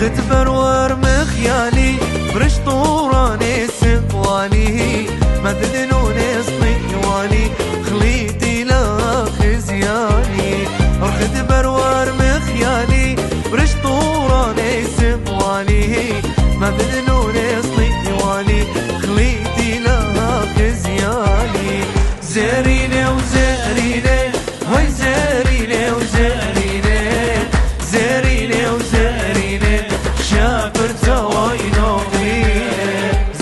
رخت برور مخيالي برش طوراني سقوالي مذنون صنيوالي خليتي لا خزياني. رخت برور مخيالي برش طوراني سقوالي مذنون صنيوالي خليتي لا خزياني. زاريني وزاريني هاي زاريني وزاريني زاريني وزاريني شافر تواينو فيني.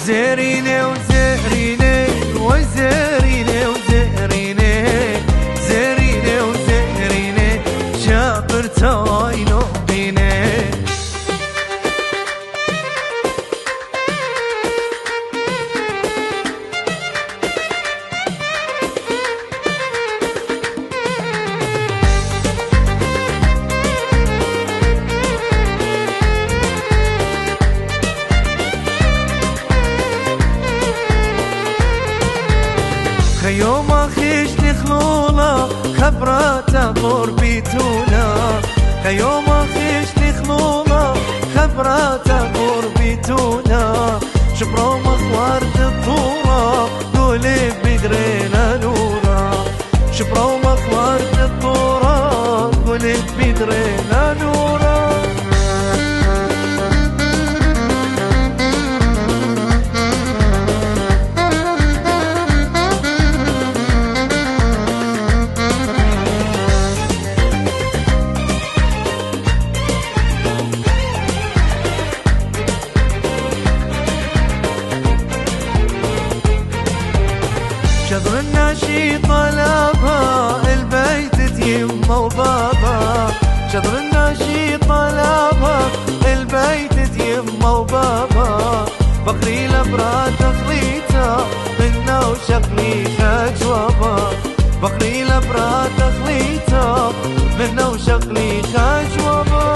زاريني وزاريني وي زاريني وزاريني زاريني وزاريني شافر تواينو فيني. يوم اخيش نخلونا خبرات قربيتونا. يوم اخيش نخلونا خبرات قربيتونا. شبرو مخوار الطورة قولي بدرينا نورا. شبرو مخوار الطورة قولي بدرينا نورا. شطر الناشي طلبها البيت يمه وبابا. شطر الناشي طلبها البيت يمه وبابا. بقري لبراد تخليتها منا وشقلي خجوابا. بقري لبراد تخليتها منا وشقلي خجوابا.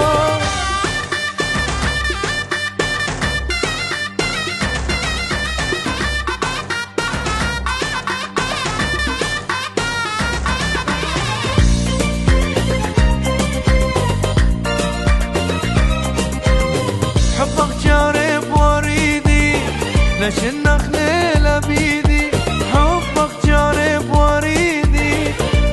حبك جارب وريدي ليش النخلة بيدي. حبك جارب وريدي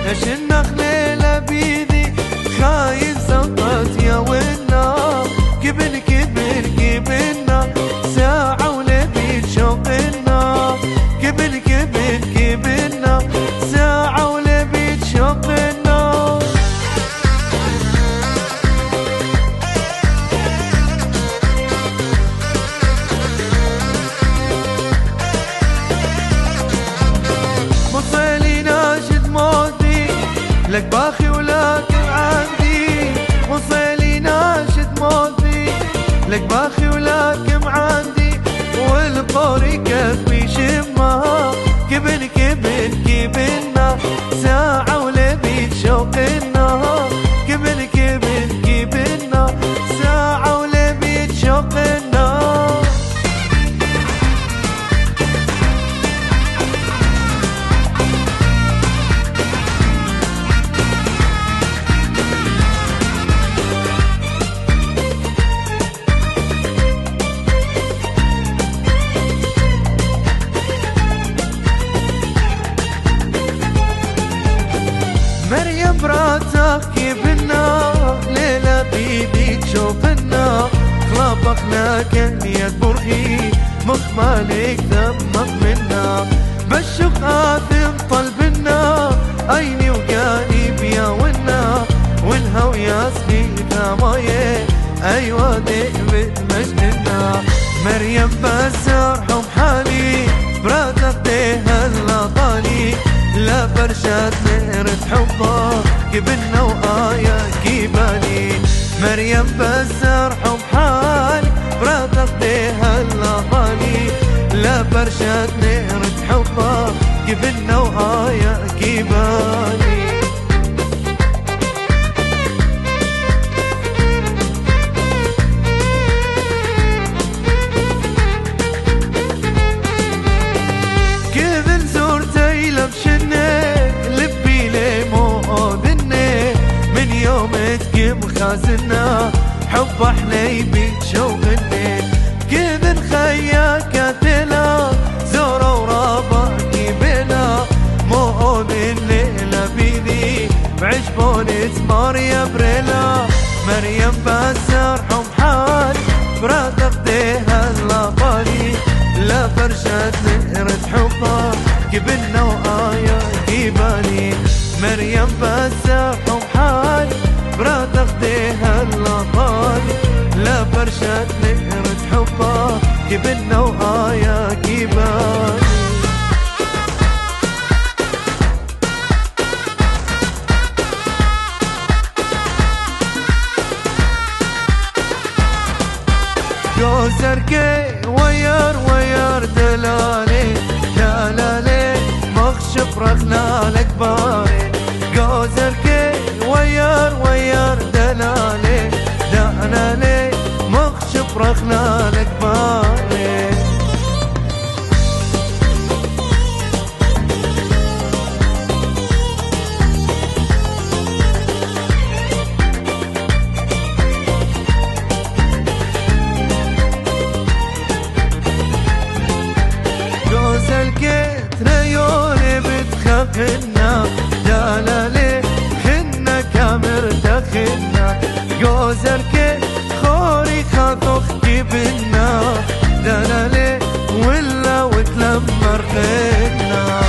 ليش النخلة بيدي. خاين سقط يا ونا كبن كبن كبنا ساعة ولبيت شوقنا. كبن كبن كبنا ساعة ولبيت شوقنا. لك باخي ولكن عندي وصيلي ناشد موتي. لك باخي ولكن عندي والقوري كفي شمها. كبن كبن كبنا ساعة ولبيت شوقنا. كبن كبن كبنا ساعة ولبيت شوقنا. مريم براتك يبنا ليلة بيدي تشوفنا. خلابك لكن يكبر فيه مخمالك دمك منا. بالشوق آثم طلبنا عيني وقاني يا ونا. والهو ياسقي ثمايه ايوه دقبت مجننا. مريم بس ارحم حالي براتك ديها اللطالي. لا برشات نهرة حبك كبنا وآية كيباني. مريم بس ارحم حالي براتك ديها اللطالي. لا برشات نهرة حبك كبنا وآية كيباني. مخازنا حب حليبي شوق الليل كذا خياك تلا زورا ورابعك بلا مو من ليلة بيدي بعشبون تمار يا بريلا مريم بسر حم حالي براد اخديها اللابالي لا فرشت لقرت حبها كبنا وآية كيبالي مريم بسر حم حالي براد اخديها اللابالي لا فرشت لقرت حبها كبنا وآية كيبالي جوزركي وير دلالي دلالي مخشف رخنا الكباري جوزركي وير دلالي دلالي مخشف رخنا الكباري الكيت ريوني بتخافنا دلالي خنا كامر دخلنا جوز الكيت خوري خاطخ جبنا دلالي ولا وتلمر خنا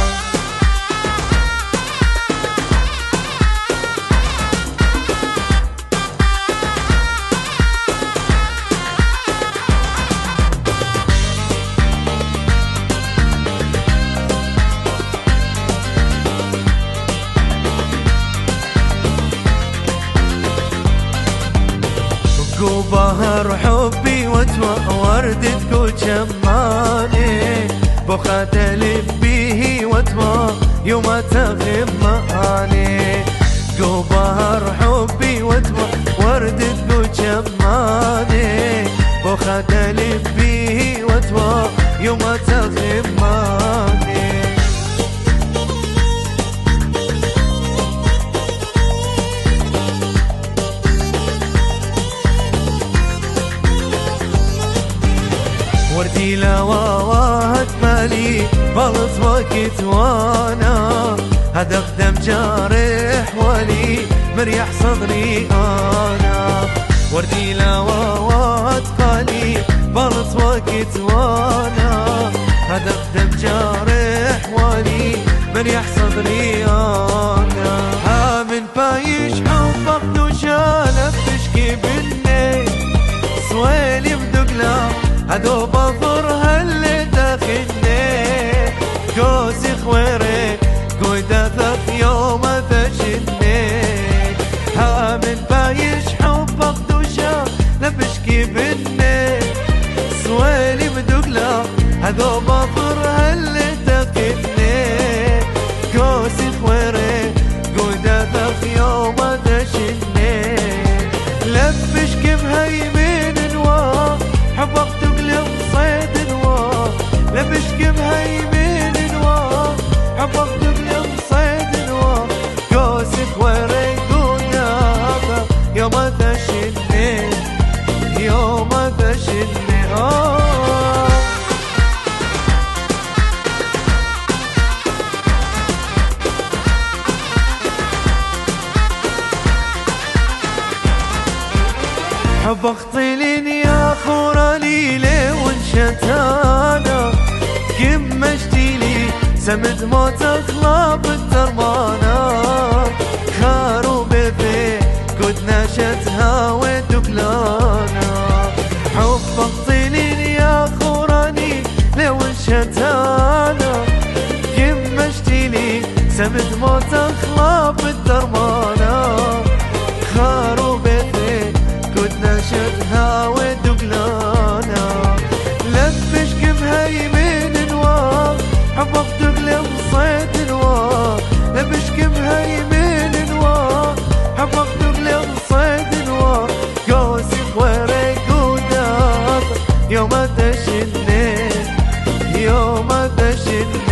بهر حبي وردتك وجماني بخات لبيه وتوا يوم تغماني بهر حبي وردتك وجماني بخات لبيه وتوا يوم تغماني وردي لواوات مالي بلط وقت وانا هذا قدم جارح ولي مريح صدري انا وردي لواوات قالي بلط وقت وانا هذا قدم جارح ولي مريح صدري انا من بايش حبك دوشالك تشكي بالليل سويلي بدقلا هدو بفر هاللي داخلني جوزي خويري قويدة ثق يوم فشلني من بايش حبك دوشا لبشكي بالني سويلي بدقلا هدو بفر هاللي داخلني جوزي خويري قويدة ثق يوم فشلني لبشكي بهيمين نوا حبك تقلب صيد نوا لبشكي بهيمين نوا حبك تقلب صيد نوا جوزي خويري قويدة يوم فشلني يوم فشلني حبك طيلين يا خورالي لي وانشتانا كم مشتيلي سمد موت اخلاب الترمانا خارو بيبي كد ناشتها ودقلانا حبك طيلين يا خورالي لي وانشتانا كم مشتيلي سمد موت اخلاب الترمانا خارو بيبي كدنا شدها ودقلانا لبشك بهيمين نوا حبك تقلب صيد نوا لبشك بهيمين نوا حبك تقلب صيد نوا جوزي خويري قودات يوم تشني يوم تشني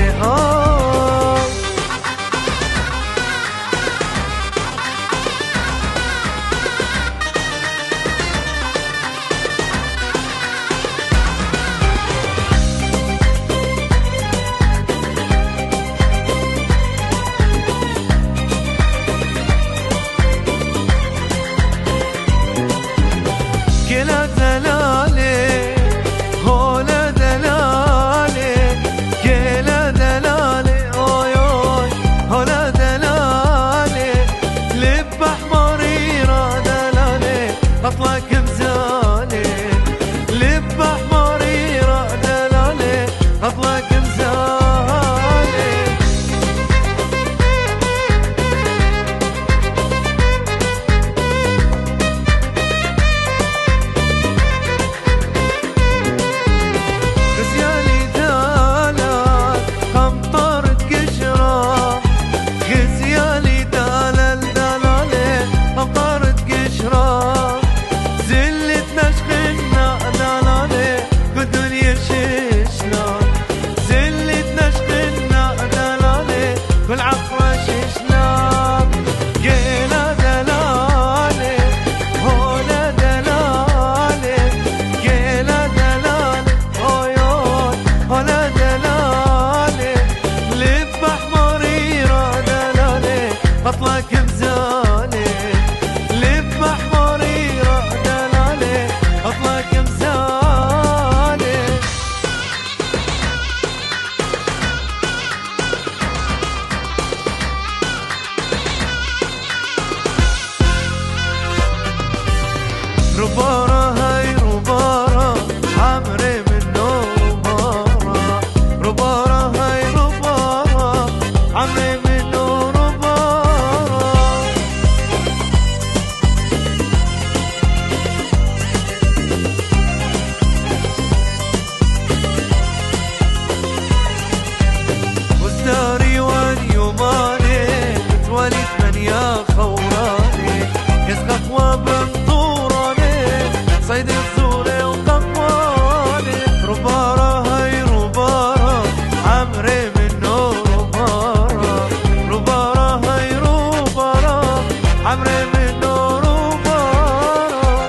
ربارة هاي ربارة عمري منه ربارة، ربارة هاي ربارة عمري منه ربارة. وزداري واليوماني متولد من يا خوراني يسقف وبنطوراني صيد الزوري وقطواني. ربارة هاي ربارة عمري منه ربارة، ربارة هاي ربارة عمري منه ربارة.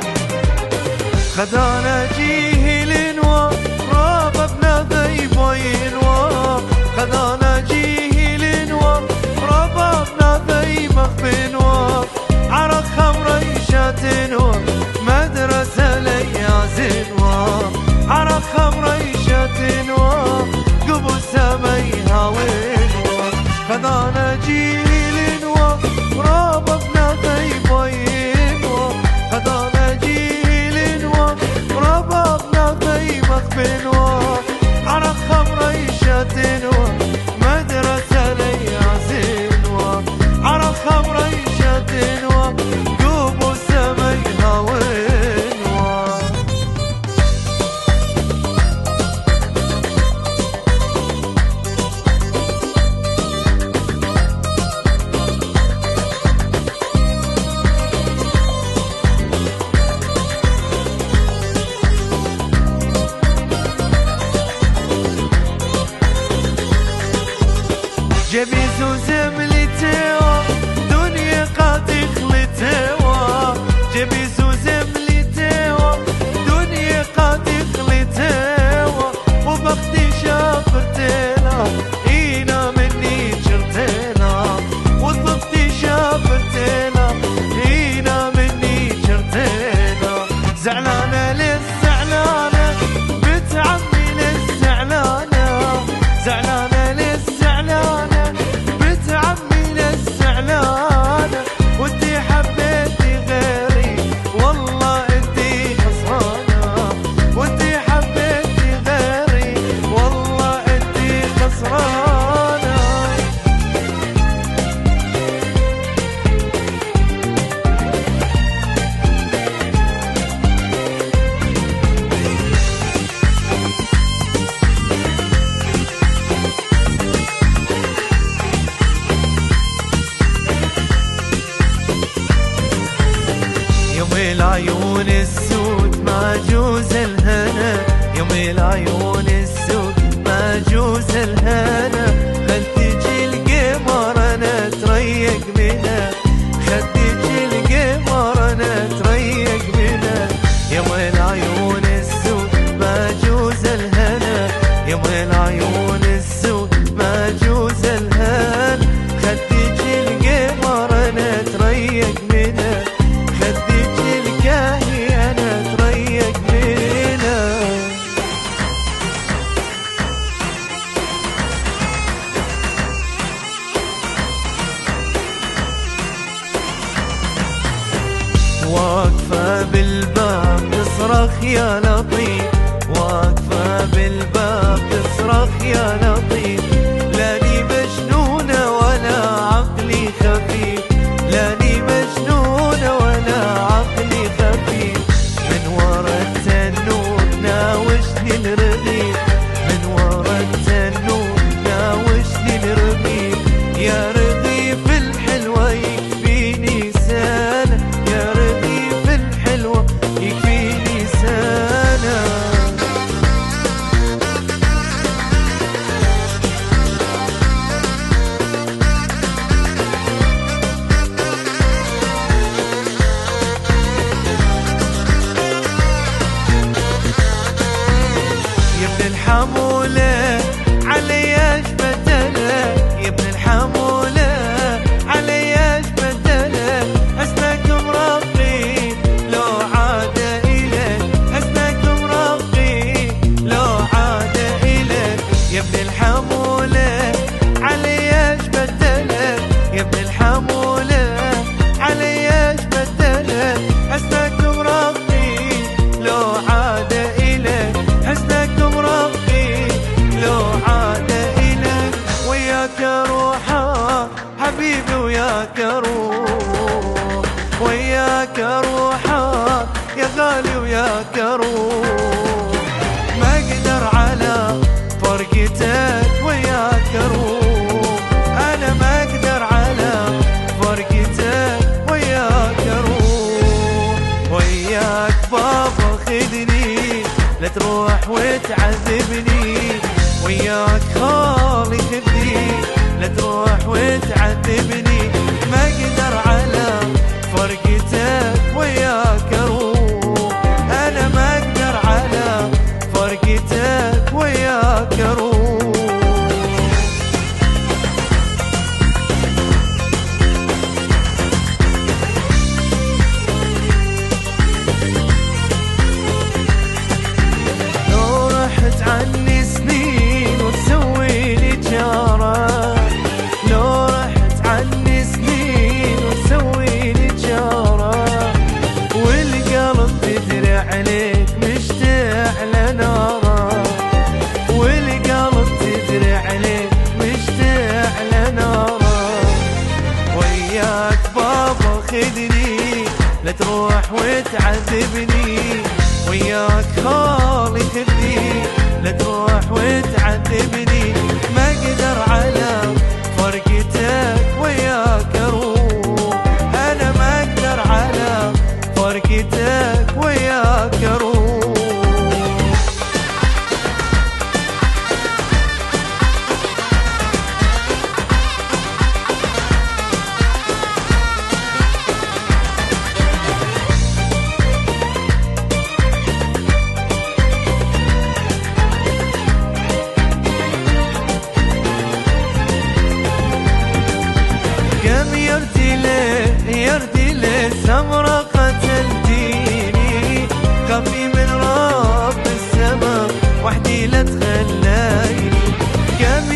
خدانا جيه لنوا راببنا ذيب وينوا، خدانا جيه لنوا راببنا ذيب مخبنوا. عرق خمريشاتنوا مدرسة ليازنوا، عرق خمريشاتنوا قبو سميها وينوا. خدانا جيه لنوا راببنا ذيب وينوا، خدانا جيه لنوا راببنا ذيب مخبنوا. عرق خمريشاتنوا مدرسة ليازنوا، عرق خمريشاتنوا قبو سميها وينوا. جبيز وزملتوا دنيا قد خلتوا، جبيز وزملتوا دنيا قد خلتوا. وبختي شافرتنا اينا مني جرتنا، وضبطي شافرتنا اينا مني جرتنا. زعلانة للزعلانة بتعمي للزعلانة، زعلانة للزعلانة بتعمي للزعلانة. وانتي حبيتي غيري والله انتي خسرانة، وانتي حبيتي غيري والله انتي خسرانة. يوم العيون السود معجوز الهنا، يوم العيون السود معجوز الهنا. خل تجي القمر انا تريق منها، خل تجي القمر انا تريق منها. يوم العيون السود معجوز الهنا، يوم العيون السود معجوز الهنا. خل تجي القمر انا تريق منها، خل تجي الكاهي انا تريق منها. واقفة بالباب تصرخ يا لطيف، واقفة بالباب تصرخ يا لطيف. لاني مجنونة ولا عقلي خفيف، لاني مجنونة ولا عقلي خفيف. من ورا التنور ناوشني الرغيف، من ورا التنور ناوشني الرغيف. يا رغيف الحلوة يكفيني سنة، يا رغيف الحلوة يكفيني سنة. وياك اروحه يا غالي وياك اروح، ما اقدر على فرقتك وياك اروح، انا ما اقدر على فرقتك وياك اروح. وياك بابا خذني لا تروح وتعذبني، وياك خالي خذني لا تروح وتعذبني، ما اقدر على فرقتك وياك اروح، انا ما اقدر على فرقتك وياك اروح. لو رحت عني سنين وتسوي لي جارة، لو رحت عني سنين وتسوي لي جارة، والقلب تدري عليك مشتاق لناره، والقلب تدري عليك مشتاق لناره. وياك بابا خذني لا تروح وتعذبني، وياك خالي خذني لا تروح وتعذبني، ما اقدر على فرقتك وياك اروح، انا ما اقدر على فرقتك وياك اروح. يردي لي سمرة قتلتيني، خافي من رب السما وحدي لا تخليني، كم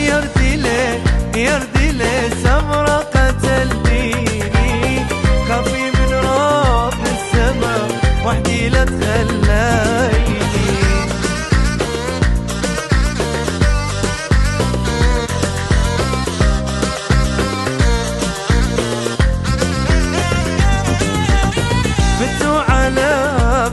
يردي لي سمرة قتلتيني، خافي من رب السما وحدي لا تخليني. بتو على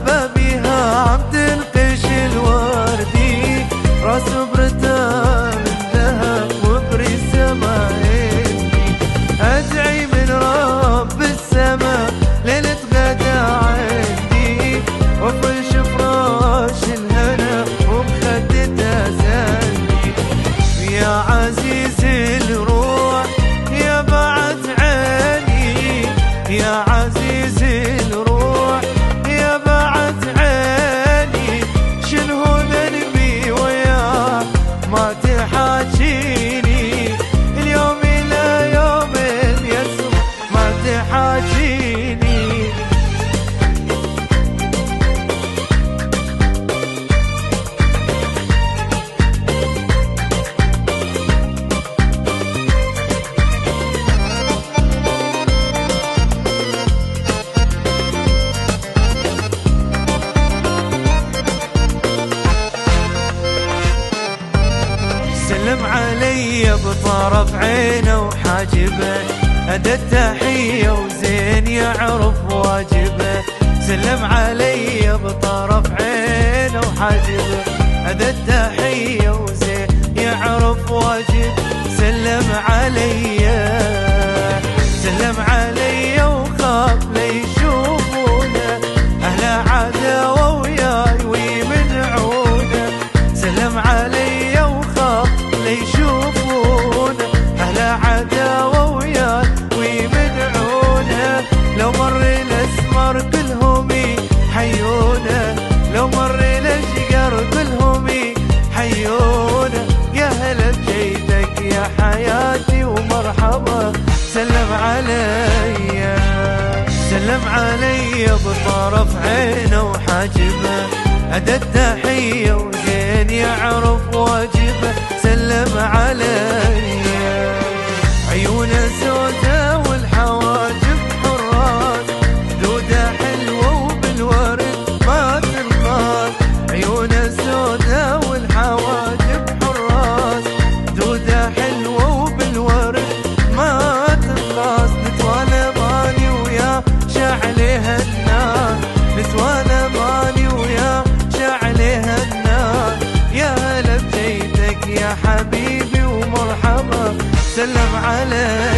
بابها عبد القش الوردي، راسه برتان ذهب وبري سمايني، ادعي من رب السما ليلة غدا عندي، وفرش فراش الهنا وبخدته زندي، يا عزيز الروح يا بعد عيني، يا عزيز الروح يا بعد عيني، شنو ذنبي وياك ما تحاجيني، اليوم الى يوم يسوع ما تحاجيني. سلم علي بطرف عينه وحاجبه، أدى التحية وزين يعرف واجبه، سلم علي بطرف عينه وحاجبه، أدى التحية وزين يعرف واجب، سلم علي سلم علي وخاف ليشوفونه، أهل عداوة وياي ويمنعونه، سلم علي وخاف ليشوفونه، أهل عداوة وياي ويمنعونه، لو مر الأسمر كلهم يحيونه، لو مر الأشقر كلهم يحيونه، يا هلا بجيتك يا حياتي ومرحبا، سلم علي سلم علي بطرف عينه وحاجبه، أدى التحية وزين يعرف واجبه، سلم علي عيونه سودا والحواجب حراس، دودة حلوة وبالورد ما تنقاس، عيونه سودا والحواجب حراس، دودة حلوة وبالورد ما تنقاس، نتوالى ماني ويا شعلي عليها النار، نسوانا ماني ويا شعليها النار. يا هلا بجيتك يا حبيبي ومرحبا سلم علي.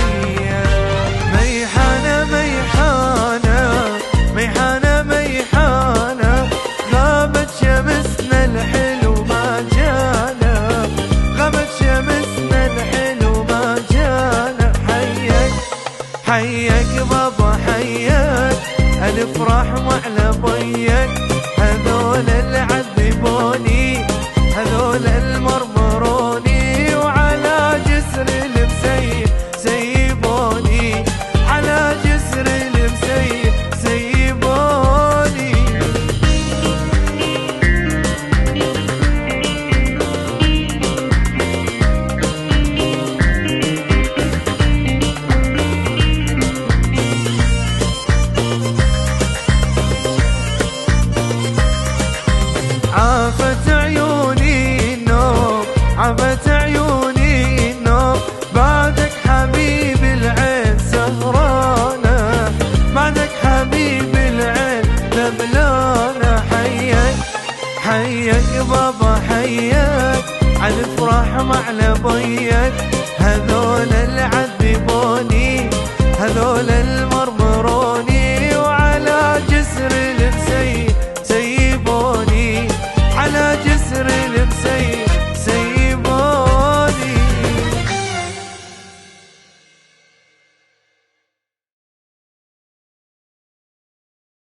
ميحانة ميحانة ميحانة ميحانة، غابت شمسنا الحلو ما جانا، غابت شمسنا الحلو ما جانا. حيك حيك بابا حيك، الافراح وعلى ضيك، هذول اللي عذبوني هذول المرمروني، وعلى جسر المسيب سيبوني، على جسر المسيب سيبوني. عافت عيوني النوم عافت عيوني النوم، بعدك حبيب العين سهرانة، بعدك حبيب العين دبلانة. حيك حيك بابا حيك، عالفرح وعلى ضيك، هذول العين